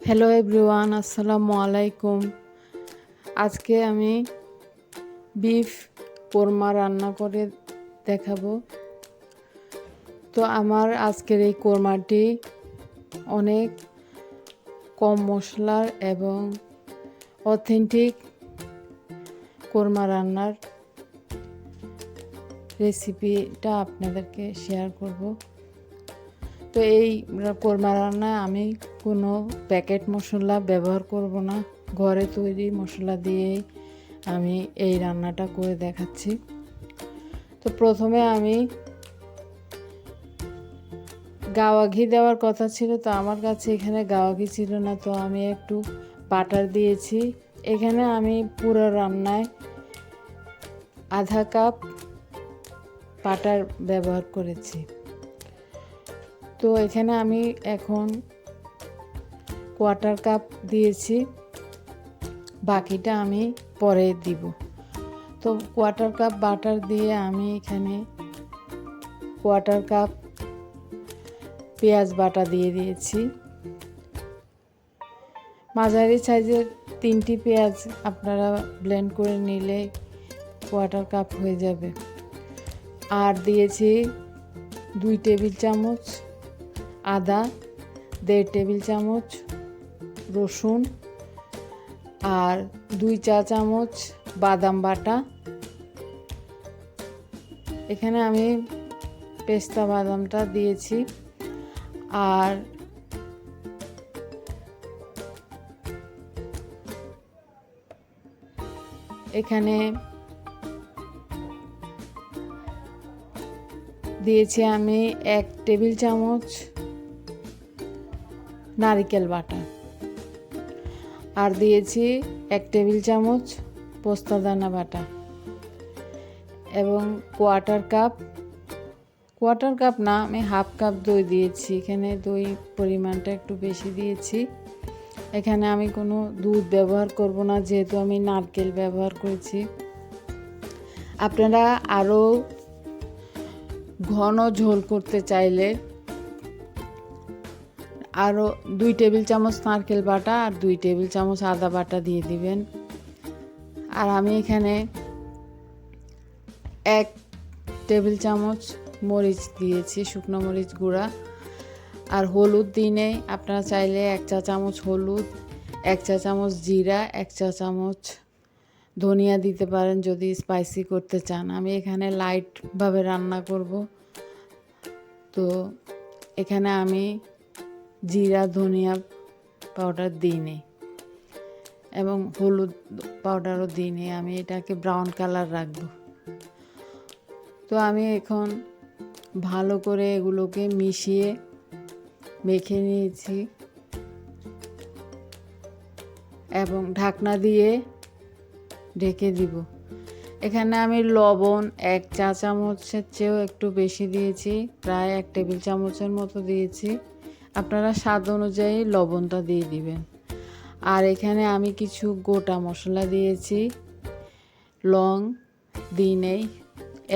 Hello everyone, আসসালামু আলাইকুম। আজকে আমি বিফ কোরমা রান্না করে দেখাবো। তো আমার আজকের এই কোরমাটি অনেক কম মশলার এবং অথেন্টিক কোরমা রান্নার রেসিপিটা আপনাদেরকে শেয়ার করব। তো এই কোরমা রান্নায় আমি কোনো প্যাকেট মশলা ব্যবহার করব না, ঘরে তৈরি মশলা দিয়েই আমি এই রান্নাটা করে দেখাচ্ছি। তো প্রথমে আমি গাওয়া ঘি দেওয়ার কথা ছিল, তো আমার কাছে এখানে গাওয়া ঘি ছিল না, তো আমি একটু বাটার দিয়েছি। এখানে আমি পুরো রান্নায় আধা কাপ বাটার ব্যবহার করেছি। তো এখানে আমি এখন কোয়ার্টার কাপ দিয়েছি, বাকিটা আমি পরে দিব। তো কোয়ার্টার কাপ বাটার দিয়ে আমি এখানে কোয়ার্টার কাপ পেঁয়াজ বাটা দিয়ে দিয়েছি। মাঝারি সাইজের 3টি পেঁয়াজ আপনারা ব্লেন্ড করে নিলে কোয়ার্টার কাপ হয়ে যাবে। আর দিয়েছি 2 টেবিল চামচ আদা, 1.5 টেবিল চামচ রসুন, আর 2 চা চামচ বাদাম বাটা। এখানে আমি পেস্তা বাদামটা দিয়েছি। আর এখানে দিয়েছি আমি 1 টেবিল চামচ নারকেল বাটা, আর দিয়েছি 1 টেবিল চামচ পোস্তা দানা বাটা এবং কোয়ার্টার কাপ না, আমি হাফ কাপ দই দিয়েছি। এখানে দই পরিমাণটা একটু বেশি দিয়েছি। এখানে আমি কোনো দুধ ব্যবহার করব না, যেহেতু আমি নারকেল ব্যবহার করেছি। আপনারা আরও ঘন ঝোল করতে চাইলে আরও 2 টেবিল চামচ নারকেল বাটা আর 2 টেবিল চামচ আদা বাটা দিয়ে দিবেন। আর আমি এখানে 1 টেবিল চামচ মরিচ দিয়েছি, শুকনো মরিচ গুঁড়া। আর হলুদ দিনে আপনারা চাইলে 1 চা চামচ হলুদ, 1 চা চামচ জিরা, 1 চা চামচ ধনিয়া দিতে পারেন যদি স্পাইসি করতে চান। আমি এখানে লাইটভাবে রান্না করব, তো এখানে আমি জিরা ধনিয়া পাউডার দিইনি এবং হলুদ পাউডারও দিইনি। আমি এটাকে ব্রাউন কালার রাখবো। তো আমি এখন ভালো করে এগুলোকে মিশিয়ে মেখে নিয়েছি এবং ঢাকনা দিয়ে ঢেকে দিব। এখানে আমি লবণ 1 চা চামচের চেয়েও একটু বেশি দিয়েছি, প্রায় 1 টেবিল চামচের মতো দিয়েছি। আপনারা স্বাদ অনুযায়ী লবণটা দিয়ে দিবেন। আর এখানে আমি কিছু গোটা মশলা দিয়েছি, লং দিই নেই,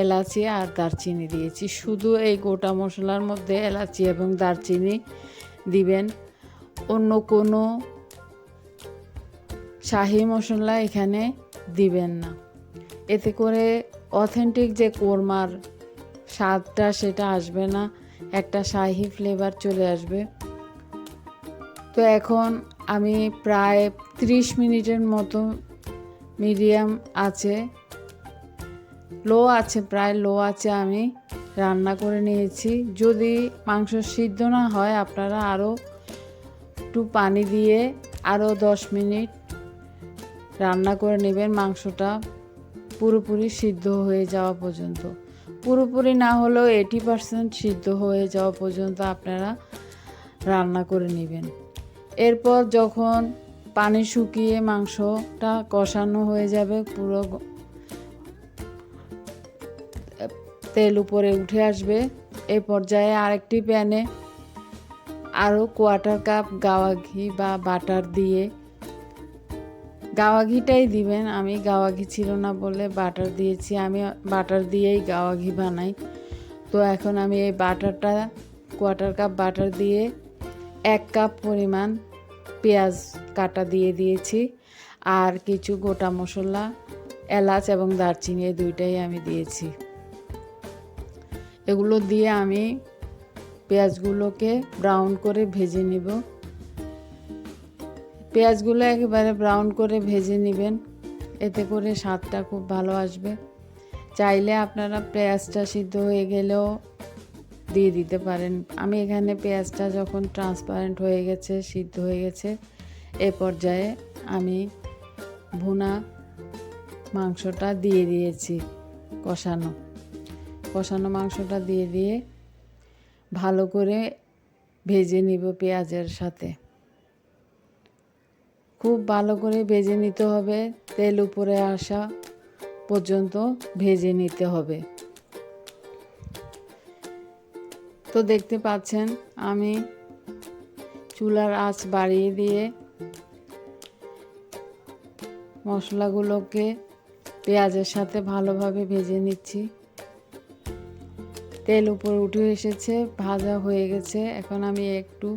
এলাচি আর দারচিনি দিয়েছি। শুধু এই গোটা মশলার মধ্যে এলাচি এবং দারচিনি দিবেন, অন্য কোনো শাহি মশলা এখানে দিবেন না। এতে করে অথেন্টিক যে কোরমার স্বাদটা সেটা আসবে না, একটা শাহি ফ্লেভার চলে আসবে। তো এখন আমি প্রায় 30 মিনিটের মতো মিডিয়াম আছে, প্রায় লো আছে আমি রান্না করে নিয়েছি। যদি মাংস সিদ্ধ না হয় আপনারা আরও একটু পানি দিয়ে আরও 10 মিনিট রান্না করে নেবেন, মাংসটা পুরোপুরি সিদ্ধ হয়ে যাওয়া পর্যন্ত। পুরোপুরি না হলেও 80% সিদ্ধ হয়ে যাওয়া পর্যন্ত আপনারা রান্না করে নেবেন। এরপর যখন পানি শুকিয়ে মাংসটা কষানো হয়ে যাবে, পুরো তেল উপরে উঠে আসবে, এই পর্যায়ে আরেকটি প্যানে আরও কোয়ার্টার কাপ গাওয়া ঘি বা বাটার দিয়ে, গাওয়া ঘিটাই দিবেন, আমি গাওয়া ঘি ছিল না বলে বাটার দিয়েছি। আমি বাটার দিয়েই গাওয়া ঘি বানাই। তো এখন আমি এই বাটারটা কোয়ার্টার কাপ বাটার দিয়ে 1 কাপ পরিমাণ পেঁয়াজ কাটা দিয়ে দিয়েছি, আর কিছু গোটা মশলা, এলাচ এবং দারচিনি, এই দুইটাই আমি দিয়েছি। এগুলো দিয়ে আমি পেঁয়াজগুলোকে ব্রাউন করে ভেজে নিব। পেঁয়াজগুলো একেবারে ব্রাউন করে ভেজে নেবেন, এতে করে স্বাদটা খুব ভালো আসবে। চাইলে আপনারা পেঁয়াজটা সিদ্ধ হয়ে গেলেও দিয়ে দিতে পারেন। আমি এখানে পেঁয়াজটা যখন ট্রান্সপারেন্ট হয়ে গেছে, সিদ্ধ হয়ে গেছে, এ পর্যায়ে আমি ভুনা মাংসটা দিয়ে দিয়েছি। কষানো মাংসটা দিয়ে ভালো করে ভেজে নিব পেঁয়াজের সাথে। খুব ভালো করে ভেজে নিতে হবে, তেল উপরে আসা পর্যন্ত ভেজে নিতে হবে। তো দেখতে পাচ্ছেন আমি চুলার আঁচ বাড়িয়ে দিয়ে মশলাগুলোকে পেঁয়াজের সাথে ভালোভাবে ভেজে নিচ্ছি। তেল উপরে উঠে এসেছে, ভাজা হয়ে গেছে। এখন আমি একটু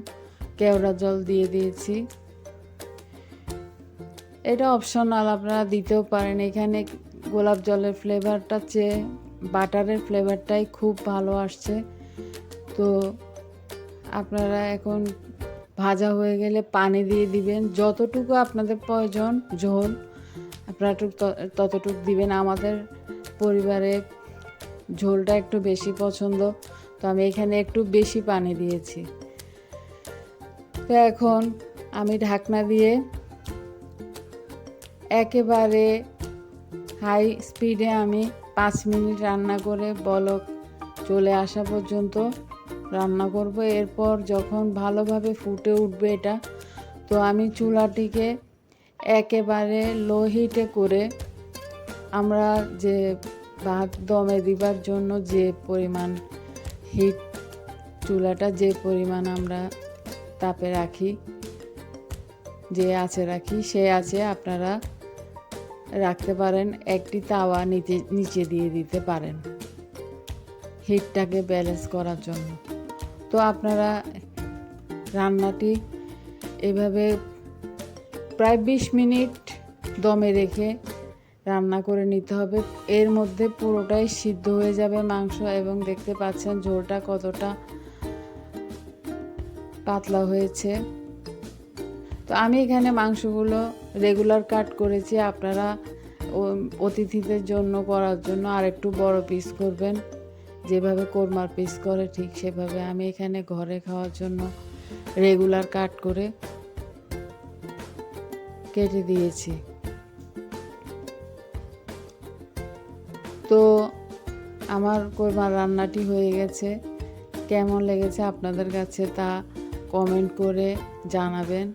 কেওড়া জল দিয়ে দিয়েছি। এটা অপশনাল, আপনারা দিতেও পারেন। এখানে গোলাপ জলের ফ্লেভারটার চেয়ে বাটারের ফ্লেভারটাই খুব ভালো আসছে। তো আপনারা এখন ভাজা হয়ে গেলে পানি দিয়ে দিবেন, যতটুকু আপনাদের প্রয়োজন ঝোল আপনারা ততটুকু দিবেন। আমাদের পরিবারে ঝোলটা একটু বেশি পছন্দ, তো আমি এখানে একটু বেশি পানি দিয়েছি। তো এখন আমি ঢাকনা দিয়ে একেবারে হাই স্পিডে আমি 5 মিনিট রান্না করে বলক চলে আসা পর্যন্ত রান্না করব। এরপর যখন ভালোভাবে ফুটে উঠবে এটা, তো আমি চুলাটিকে একেবারে লো হিটে করে আমরা যে ভাত দমে দিবার জন্য যে পরিমাণ হিট, চুলাটা যে পরিমাণ আমরা তাপে রাখি, যে আঁচে রাখি, সেই আঁচে আপনারা রাখতে পারেন। একটি তাওয়া নিচে দিয়ে দিতে পারেন হিটটাকে ব্যালেন্স করার জন্য। তো আপনারা রান্নাটি এভাবে প্রায় 20 মিনিট দমে রেখে রান্না করে নিতে হবে। এর মধ্যে পুরোটাই সিদ্ধ হয়ে যাবে মাংস, এবং দেখতে পাচ্ছেন ঝোলটা কতটা পাতলা হয়েছে। তো আমি এখানে মাংসগুলো রেগুলার কাট করেছি, আপনারা অতিথিদের জন্য করার জন্য আর একটু বড় পিস করবেন, যেভাবে কোরমার পিস করে ঠিক সেভাবে। আমি এখানে ঘরে খাওয়ার জন্য রেগুলার কাট করে কেটে দিয়েছি। তো আমার কোরমার রান্নাটি হয়ে গেছে। কেমন লেগেছে আপনাদের কাছে তা কমেন্ট করে জানাবেন,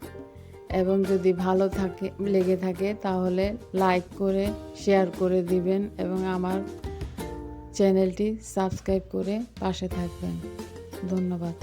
এবং যদি ভালো লেগে থাকে তাহলে লাইক করে শেয়ার করে দিবেন, এবং আমার চ্যানেলটি সাবস্ক্রাইব করে পাশে থাকবেন। ধন্যবাদ।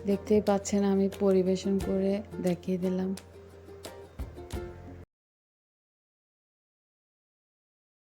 দেখতেই পাচ্ছেন আমি পরিবেশন করে দেখিয়ে দিলাম।